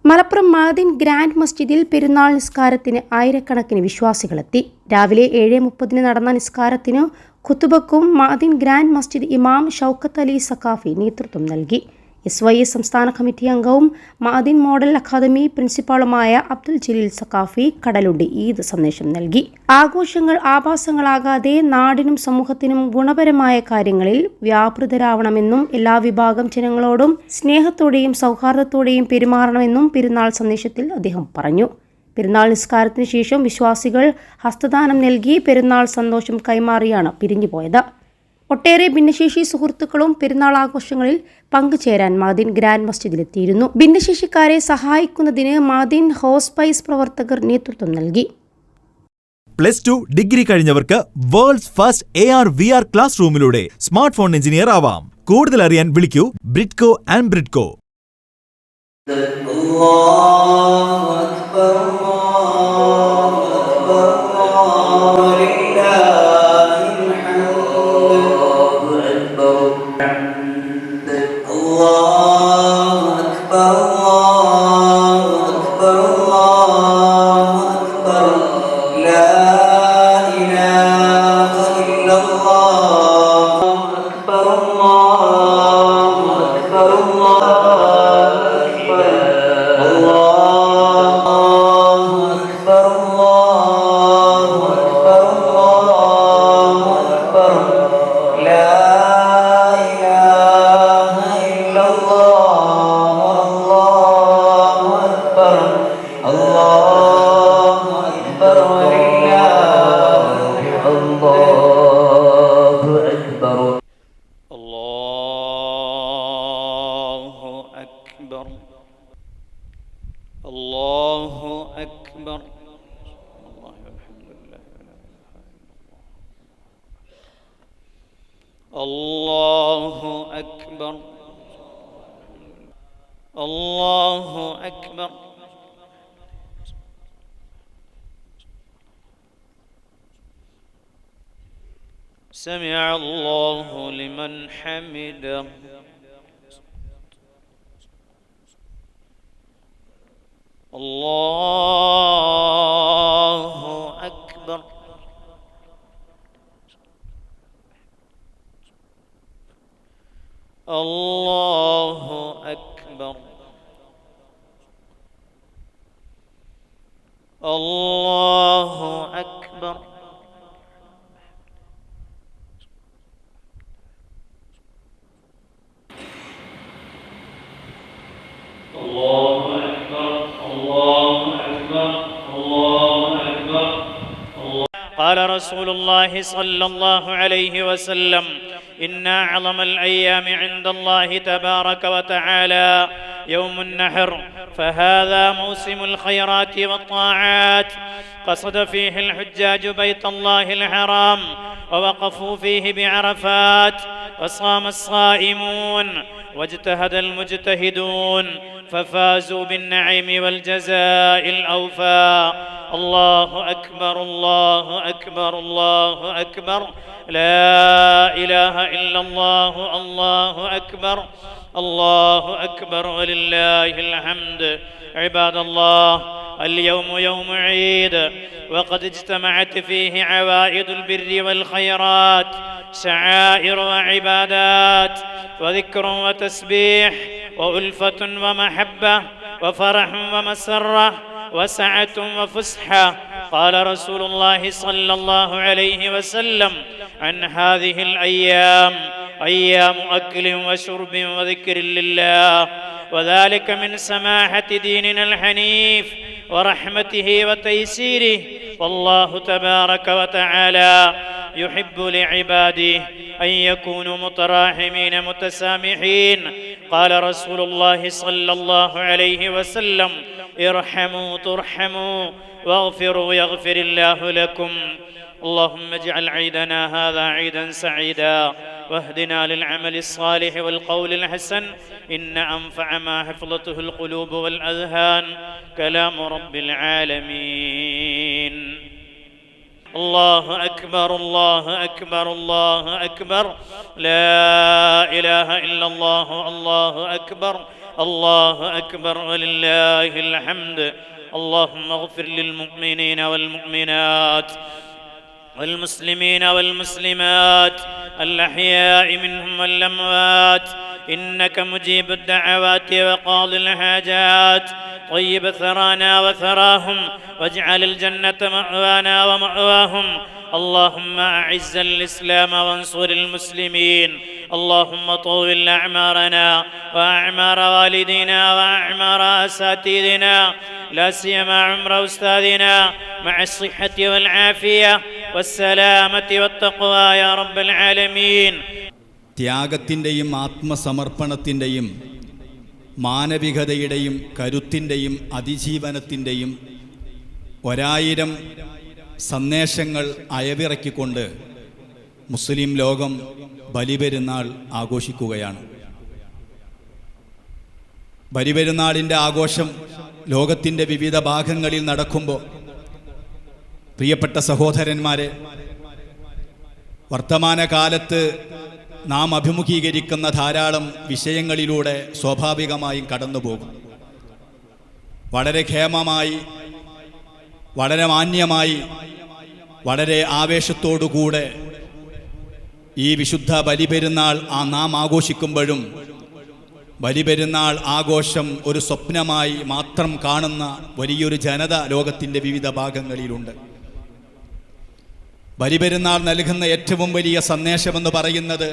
Malappuram Ma'din grand മസ്ജിദിൽ പെരുന്നാൾ നിസ്കാരത്തിന് ആയിരക്കണക്കിന് വിശ്വാസികളെത്തി. രാവിലെ 7:30 നടന്ന നിസ്കാരത്തിന് ഖുതുബക്കും മഅദിൻ ഗ്രാൻഡ് മസ്ജിദ് ഇമാം ഷൗക്കത്ത് അലി സഖാഫി നേതൃത്വം നൽകി. SYS സംസ്ഥാന കമ്മിറ്റി അംഗവും മഅദിൻ മോഡൽ അക്കാദമി പ്രിൻസിപ്പാളുമായ അബ്ദുൽ ജലീൽ സഖാഫി കടലുണ്ടി ഈദ് സന്ദേശം നൽകി. ആഘോഷങ്ങൾ ആഭാസങ്ങളാകാതെ നാടിനും സമൂഹത്തിനും ഗുണപരമായ കാര്യങ്ങളിൽ വ്യാപൃതരാവണമെന്നും എല്ലാ വിഭാഗം ജനങ്ങളോടും സ്നേഹത്തോടെയും സൗഹാർദ്ദത്തോടെയും പെരുമാറണമെന്നും പെരുന്നാൾ സന്ദേശത്തിൽ അദ്ദേഹം പറഞ്ഞു. പെരുന്നാൾ നിസ്കാരത്തിന് ശേഷം വിശ്വാസികൾ ഹസ്തദാനം നൽകി പെരുന്നാൾ സന്തോഷം കൈമാറിയാണ് പിരിഞ്ഞുപോയത്. ഒട്ടേറെ ഭിന്നശേഷി സുഹൃത്തുക്കളും പെരുന്നാൾ ആഘോഷങ്ങളിൽ പങ്കുചേരാൻ മഅദിൻ ഗ്രാൻഡ് മസ്ജിദിലെത്തിയിരുന്നു. ഭിന്നശേഷിക്കാരെ സഹായിക്കുന്നതിന് മഅദിൻ ഹോസ്പൈസ് പ്രവർത്തകർ നേതൃത്വം നൽകി. +2 ഡിഗ്രി കഴിഞ്ഞവർക്ക് വേൾഡ്സ് ഫസ്റ്റ് AR/VR ക്ലാസ് റൂമിലൂടെ സ്മാർട്ട് ഫോൺ എഞ്ചിനീയർ ആവാം. കൂടുതൽ അറിയാൻ വിളിക്കൂ ബ്രിഡ്കോ ആൻഡ് ബ്രിഡ്കോ. سمع الله لمن حمده. الله أكبر. الله أكبر. الله أكبر. قال رسول الله صلى الله عليه وسلم: إن أعظم الأيام عند الله تبارك وتعالى يوم النحر، فهذا موسم الخيرات والطاعات. قصد فيه الحجاج بيت الله الحرام، ووقفوا فيه بعرفات، وصام الصائمون، واجتهد المجتهدون، ففازوا بالنعيم والجزاء الأوفى. الله أكبر. الله أكبر. الله أكبر. لا إله إلا الله. الله أكبر. الله أكبر ولله الحمد. عباد الله، اليوم يوم عيد، وقد اجتمعت فيه عوائد البر والخيرات، شعائر وعبادات، وذكر وتسبيح، وألفة ومحبة، وفرح ومسرة، وسعة وفسحة. قال رسول الله صلى الله عليه وسلم عن هذه الأيام: أيام أكل وشرب وذكر لله، وذلك من سماحة ديننا الحنيف ورحمته وتيسيره. والله تبارك وتعالى يحب لعباده أن يكونوا متراحمين متسامحين. قال رسول الله صلى الله عليه وسلم: ارحموا ترحموا، واغفروا يغفر الله لكم. اللهم اجعل عيدنا هذا عيدا سعيدا واهدنا للعمل الصالح والقول الحسن إن أنفع ما حفظته القلوب والأذهان كلام رب العالمين. الله أكبر الله أكبر الله أكبر لا إله إلا الله الله أكبر الله أكبر ولله الحمد. اللهم اغفر للمؤمنين والمؤمنات والمسلمين والمسلمات الأحياء منهم والأموات إنك مجيب الدعوات وقاضي الحاجات. طيب ثرانا وثراهم واجعل الجنة مأوانا ومأواهم. اللهم أعز الإسلام وانصر المسلمين. اللهم طول أعمارنا وأعمار والدينا وأعمار أساتذتنا لا سيما عمر أستاذنا مع الصحة والعافية والسلامة والتقوى يا رب العالمين. ത്യാഗത്തിൻ്റെയും ആത്മസമർപ്പണത്തിൻ്റെയും മാനവികതയുടെയും കരുത്തിൻ്റെയും അതിജീവനത്തിൻ്റെയും 1000 സന്ദേശങ്ങൾ അയവിറക്കിക്കൊണ്ട് മുസ്ലിം ലോകം ബലിപെരുന്നാൾ ആഘോഷിക്കുകയാണ്. ബലിപെരുന്നാളിൻ്റെ ആഘോഷം ലോകത്തിൻ്റെ വിവിധ ഭാഗങ്ങളിൽ നടക്കുമ്പോൾ പ്രിയപ്പെട്ട സഹോദരന്മാരെ, വർത്തമാനകാലത്ത് നാം അഭിമുഖീകരിക്കുന്ന ധാരാളം വിഷയങ്ങളിലൂടെ സ്വാഭാവികമായും കടന്നുപോകും. വളരെ ഖേമമായി, വളരെ മാന്യമായി, വളരെ ആവേശത്തോടുകൂടെ ഈ വിശുദ്ധ ബലിപെരുന്നാൾ നാം ആഘോഷിക്കുമ്പോഴും ബലിപെരുന്നാൾ ആഘോഷം ഒരു സ്വപ്നമായി മാത്രം കാണുന്ന വലിയൊരു ജനത ലോകത്തിൻ്റെ വിവിധ ഭാഗങ്ങളിലുണ്ട്. ബലിപെരുന്നാൾ നൽകുന്ന ഏറ്റവും വലിയ സന്ദേശമെന്ന് പറയുന്നത്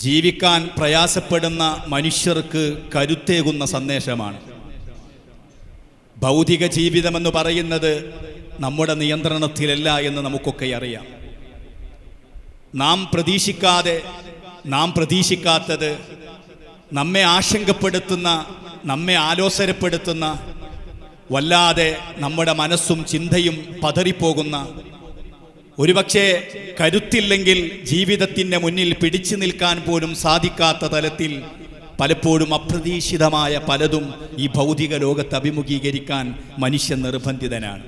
ജീവിക്കാൻ പ്രയാസപ്പെടുന്ന മനുഷ്യർക്ക് കരുത്തേകുന്ന സന്ദേശമാണ്. ഭൗതിക ജീവിതമെന്ന് പറയുന്നത് നമ്മുടെ നിയന്ത്രണത്തിലല്ല എന്ന് നമുക്കൊക്കെ അറിയാം. നാം പ്രതീക്ഷിക്കാത്തത്, നമ്മെ ആശങ്കപ്പെടുത്തുന്ന, നമ്മെ ആലോസരപ്പെടുത്തുന്ന, വല്ലാതെ നമ്മുടെ മനസ്സും ചിന്തയും പതറിപ്പോകുന്ന, ഒരുപക്ഷെ കരുത്തില്ലെങ്കിൽ ജീവിതത്തിൻ്റെ മുന്നിൽ പിടിച്ചു നിൽക്കാൻ പോലും സാധിക്കാത്ത തലത്തിൽ പലപ്പോഴും അപ്രതീക്ഷിതമായ പലതും ഈ ഭൗതിക ലോകത്ത് അഭിമുഖീകരിക്കാൻ മനുഷ്യൻ നിർബന്ധിതനാണ്.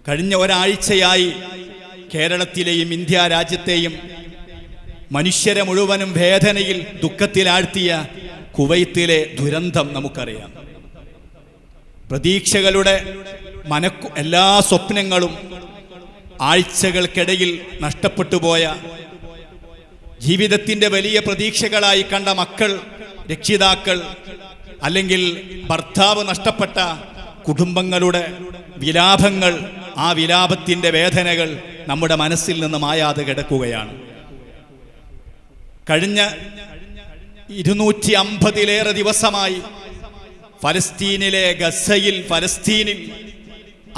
കഴിഞ്ഞ ഒരാഴ്ചയായി കേരളത്തിലെയും ഇന്ത്യ രാജ്യത്തെയും മനുഷ്യരെ മുഴുവനും വേദനയിൽ ദുഃഖത്തിലാഴ്ത്തിയ കുവൈത്തിലെ ദുരന്തം നമുക്കറിയാം. പ്രതീക്ഷകളുടെ എല്ലാ സ്വപ്നങ്ങളും ആഴ്ചകൾക്കിടയിൽ നഷ്ടപ്പെട്ടു പോയ, ജീവിതത്തിൻ്റെ വലിയ പ്രതീക്ഷകളായി കണ്ട മക്കൾ, രക്ഷിതാക്കൾ, അല്ലെങ്കിൽ ഭർത്താവ് നഷ്ടപ്പെട്ട കുടുംബങ്ങളുടെ വിലാപങ്ങൾ, ആ വിലാപത്തിൻ്റെ വേദനകൾ നമ്മുടെ മനസ്സിൽ നിന്ന് മായാതെ കിടക്കുകയാണ്. കഴിഞ്ഞ 250-ലേറെ ദിവസമായി ഫലസ്തീനിലെ ഗസയിൽ, ഫലസ്തീനിൽ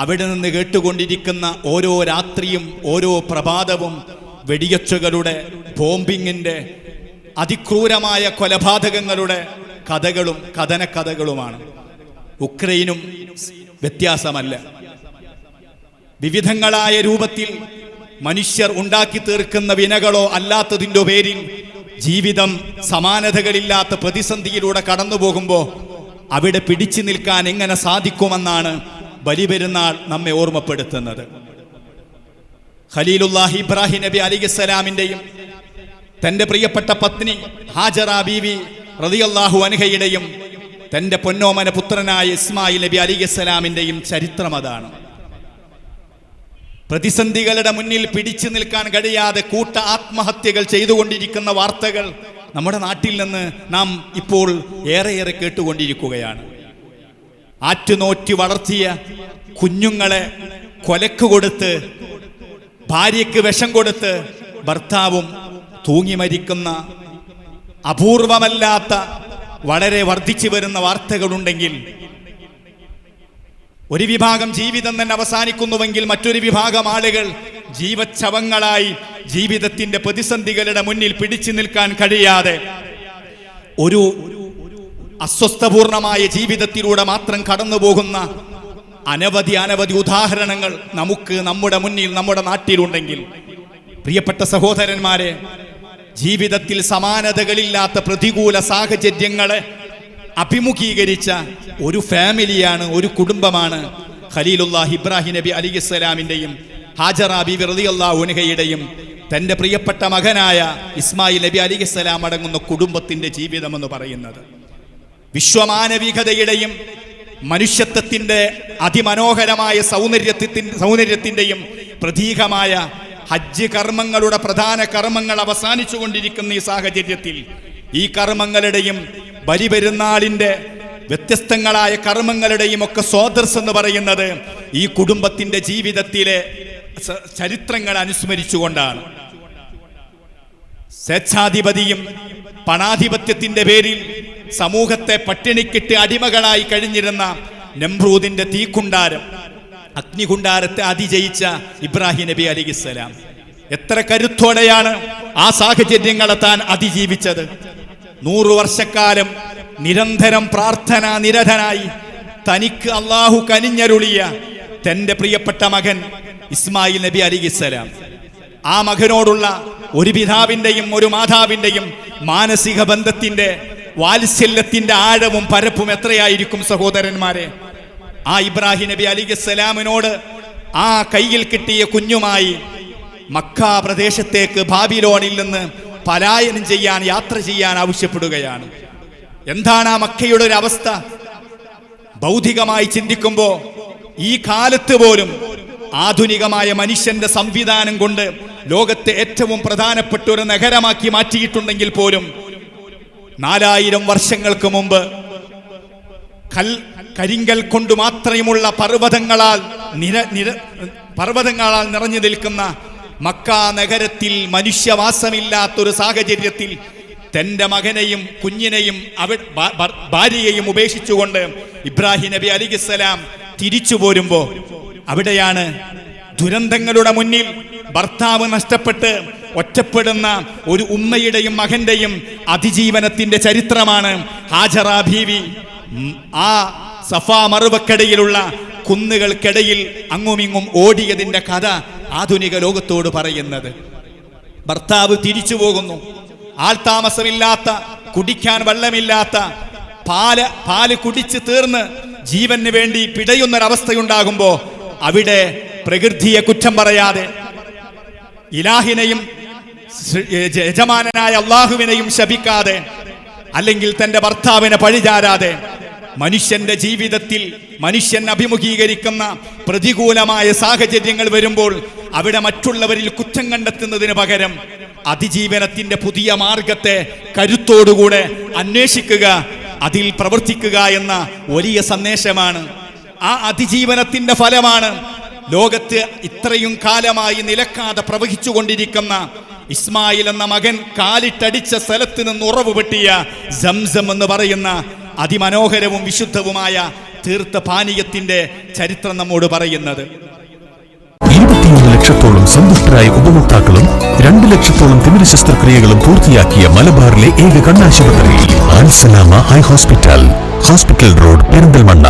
അവിടെ നിന്ന് കേട്ടുകൊണ്ടിരിക്കുന്ന ഓരോ രാത്രിയും ഓരോ പ്രഭാതവും വെടിയൊച്ചകളുടെ, ബോംബിങ്ങിൻ്റെ, അതിക്രൂരമായ കൊലപാതകങ്ങളുടെ കഥകളും കഥനക്കഥകളുമാണ്. ഉക്രൈനും വ്യത്യാസമല്ല. വിവിധങ്ങളായ രൂപത്തിൽ മനുഷ്യർ ഉണ്ടാക്കി തീർക്കുന്ന വിനകളോ അല്ലാത്തതിൻ്റെ പേരിൽ ജീവിതം സമാനതകളില്ലാത്ത പ്രതിസന്ധിയിലൂടെ കടന്നു പോകുമ്പോൾ അവിടെ പിടിച്ചു നിൽക്കാൻ എങ്ങനെ സാധിക്കുമെന്നാണ് ബലിപെരുന്നാൾ നമ്മെ ഓർമ്മപ്പെടുത്തുന്നത്. ഖലീലുല്ലാഹി ഇബ്രാഹിം നബി അലൈഹിസ്സലാമിൻ്റെയും തൻ്റെ പ്രിയപ്പെട്ട പത്നി ഹാജറ ബീവി റളിയല്ലാഹു അൻഹയുടെയും തൻ്റെ പൊന്നോമന പുത്രനായ ഇസ്മായിൽ നബി അലൈഹിസ്സലാമിൻ്റെയും ചരിത്രം അതാണ്. പ്രതിസന്ധികളുടെ മുന്നിൽ പിടിച്ചു നിൽക്കാൻ കഴിയാതെ കൂട്ട ആത്മഹത്യകൾ ചെയ്തുകൊണ്ടിരിക്കുന്ന വാർത്തകൾ നമ്മുടെ നാട്ടിൽ നിന്ന് നാം ഇപ്പോൾ ഏറെയേറെ കേട്ടുകൊണ്ടിരിക്കുകയാണ്. ആറ്റുനോറ്റി വളർത്തിയ കുഞ്ഞുങ്ങളെ കൊലക്ക് കൊടുത്ത്, ഭാര്യയ്ക്ക് വിഷം കൊടുത്ത് ഭർത്താവും തൂങ്ങി മരിക്കുന്ന അപൂർവമല്ലാത്ത വളരെ വർദ്ധിച്ചു വരുന്ന വാർത്തകളുണ്ടെങ്കിൽ, ഒരു വിഭാഗം ജീവിതം തന്നെ അവസാനിക്കുന്നുവെങ്കിൽ മറ്റൊരു വിഭാഗം ആളുകൾ ജീവച്ഛവങ്ങളായി ജീവിതത്തിന്റെ പ്രതിസന്ധികളുടെ മുന്നിൽ പിടിച്ചു നിൽക്കാൻ കഴിയാതെ ഒരു അസ്വസ്ഥപൂർണമായ ജീവിതത്തിലൂടെ മാത്രം കടന്നു പോകുന്ന അനവധി ഉദാഹരണങ്ങൾ നമുക്ക് നമ്മുടെ മുന്നിൽ, നമ്മുടെ നാട്ടിലുണ്ടെങ്കിൽ പ്രിയപ്പെട്ട സഹോദരന്മാരെ, ജീവിതത്തിൽ സമാനതകളില്ലാത്ത പ്രതികൂല സാഹചര്യങ്ങളെ അഭിമുഖീകരിച്ച ഒരു ഫാമിലിയാണ്, ഒരു കുടുംബമാണ് ഖലീലുല്ലാഹ് ഇബ്രാഹിം നബി അലൈഹിസ്സലാമിന്റെയും ഹാജറ ബീവി റളിയല്ലാഹു അൻഹയുടെയും തന്റെ പ്രിയപ്പെട്ട മകനായ ഇസ്മായിൽ നബി അലൈഹിസ്സലാം അടങ്ങുന്ന കുടുംബത്തിന്റെ ജീവിതം എന്ന് പറയുന്നത്. വിശ്വമാനവികതയുടെയും മനുഷ്യത്വത്തിന്റെ അതിമനോഹരമായ സൗന്ദര്യത്തിന്റെയും പ്രതീകമായ ഹജ്ജ് കർമ്മങ്ങളുടെ പ്രധാന കർമ്മങ്ങൾ അവസാനിച്ചു കൊണ്ടിരിക്കുന്ന ഈ സാഹചര്യത്തിൽ ഈ കർമ്മങ്ങളുടെയും ബലിപെരുന്നാളിന്റെ വ്യത്യസ്തങ്ങളായ കർമ്മങ്ങളുടെയും ഒക്കെ സ്രോതസ് എന്ന് പറയുന്നത് ഈ കുടുംബത്തിന്റെ ജീവിതത്തിലെ ചരിത്രങ്ങൾ അനുസ്മരിച്ചുകൊണ്ടാണ്. സ്വേച്ഛാധിപതിയും പണാധിപത്യത്തിന്റെ പേരിൽ സമൂഹത്തെ പട്ടിണിക്കിട്ട് അടിമകളായി കഴിഞ്ഞിരുന്ന നമ്രൂദിന്റെ തീക്കുണ്ടാരം, അഗ്നികുണ്ടാരത്തെ അതിജയിച്ച ഇബ്രാഹിം നബി അലൈഹിസ്സലാം എത്ര കരുത്തോടെയാണ് ആ സാഹചര്യങ്ങളെ താൻ അതിജീവിച്ചത്. 100 വർഷക്കാലം നിരന്തരം പ്രാർത്ഥനാ നിരതനായി തനിക്ക് അള്ളാഹു കനിഞ്ഞരുളിയ തന്റെ പ്രിയപ്പെട്ട മകൻ ഇസ്മായിൽ നബി അലൈഹിസ്സലാം, ആ മകനോടുള്ള ഒരു പിതാവിന്റെയും ഒരു മാതാവിന്റെയും മാനസിക ബന്ധത്തിന്റെ വാത്സല്യത്തിന്റെ ആഴവും പരപ്പും എത്രയായിരിക്കും സഹോദരന്മാരെ. ആ ഇബ്രാഹിം നബി അലൈഹിസ്സലാമിനോട് ആ കയ്യിൽ കിട്ടിയ കുഞ്ഞുമായി മക്ക പ്രദേശത്തേക്ക് ബാബിലോണിൽ നിന്ന് പലായനം ചെയ്യാൻ, യാത്ര ചെയ്യാൻ ആവശ്യപ്പെടുകയാണ്. എന്താണ് ആ മക്കയുടെ ഒരു അവസ്ഥ? ഭൗതികമായി ചിന്തിക്കുമ്പോ ഈ കാലത്ത് പോലും ആധുനികമായ മനുഷ്യന്റെ സംവിധാനം കൊണ്ട് ലോകത്തെ ഏറ്റവും പ്രധാനപ്പെട്ട ഒരു നഗരമാക്കി മാറ്റിയിട്ടുണ്ടെങ്കിൽ പോലും 4000 വർഷങ്ങൾക്ക് മുമ്പ് കരിങ്കൽ കൊണ്ട് മാത്രമുള്ള പർവ്വതങ്ങളാൽ നിറഞ്ഞു നിൽക്കുന്ന മക്ക നഗരത്തിൽ മനുഷ്യവാസമില്ലാത്തൊരു സാഹചര്യത്തിൽ തന്റെ മകനെയും കുഞ്ഞിനെയും ഭാര്യയെയും ഉപേക്ഷിച്ചുകൊണ്ട് ഇബ്രാഹിം നബി അലൈഹിസ്സലാം തിരിച്ചു പോരുമ്പോ അവിടെയാണ് ദുരന്തങ്ങളുടെ മുന്നിൽ ഭർത്താവ് നഷ്ടപ്പെട്ട് ഒറ്റപ്പെടുന്ന ഒരു ഉമ്മയുടെയും മകന്റെയും അതിജീവനത്തിന്റെ ചരിത്രമാണ് ഹാജറ ബീവി ആ സഫാ മറുവക്കടയിലുള്ള കുന്നുകൾക്കിടയിൽ അങ്ങുമിങ്ങും ഓടിയതിന്റെ കഥ ആധുനിക ലോകത്തോട് പറയുന്നത്. ഭർത്താവ് തിരിച്ചു പോകുന്നു. ആൾതാമസമില്ലാത്ത, കുടിക്കാൻ വെള്ളമില്ലാത്ത, പാല് കുടിച്ച് തീർന്ന് ജീവന് വേണ്ടി പിടയുന്നൊരവസ്ഥയുണ്ടാകുമ്പോ അവിടെ പ്രകൃതിയെ കുറ്റം പറയാതെ, ഇലാഹിനെയും യജമാനനായ അള്ളാഹുവിനെയും ശപിക്കാതെ, അല്ലെങ്കിൽ തന്റെ ഭർത്താവിനെ പഴിചാരാതെ, മനുഷ്യന്റെ ജീവിതത്തിൽ മനുഷ്യൻ അഭിമുഖീകരിക്കുന്ന പ്രതികൂലമായ സാഹചര്യങ്ങൾ വരുമ്പോൾ അവിടെ മറ്റുള്ളവരിൽ കുറ്റം കണ്ടെത്തുന്നതിന് പകരം അതിജീവനത്തിന്റെ പുതിയ മാർഗത്തെ കരുത്തോടുകൂടെ അന്വേഷിക്കുക, അതിൽ പ്രവർത്തിക്കുക എന്ന വലിയ സന്ദേശമാണ്. ആ അതിജീവനത്തിന്റെ ഫലമാണ് ലോകത്ത് ഇത്രയും കാലമായി നിലക്കാതെ പ്രവഹിച്ചുകൊണ്ടിരിക്കുന്ന ഇസ്മായിൽ എന്ന മകൻ കാലിട്ടടിച്ച സ്ഥലത്ത് നിന്ന് ഉറവ് വെട്ടിയ സംസം എന്ന് പറയുന്ന അതിമനോഹരവും വിശുദ്ധവുമായ തീർത്ഥ പാനീയത്തിന്റെ ചരിത്രം നമ്മോട് പറയുന്നത്. 21 ലക്ഷത്തോളം സന്തുഷ്ടരായ ഉപഭോക്താക്കളും 2 ലക്ഷത്തോളം തിമിര ശസ്ത്രക്രിയകളും പൂർത്തിയാക്കിയ മലബാറിലെ ഏക കണ്ണാശുപത്രി Al Salama eye hospital road Perinthalmanna.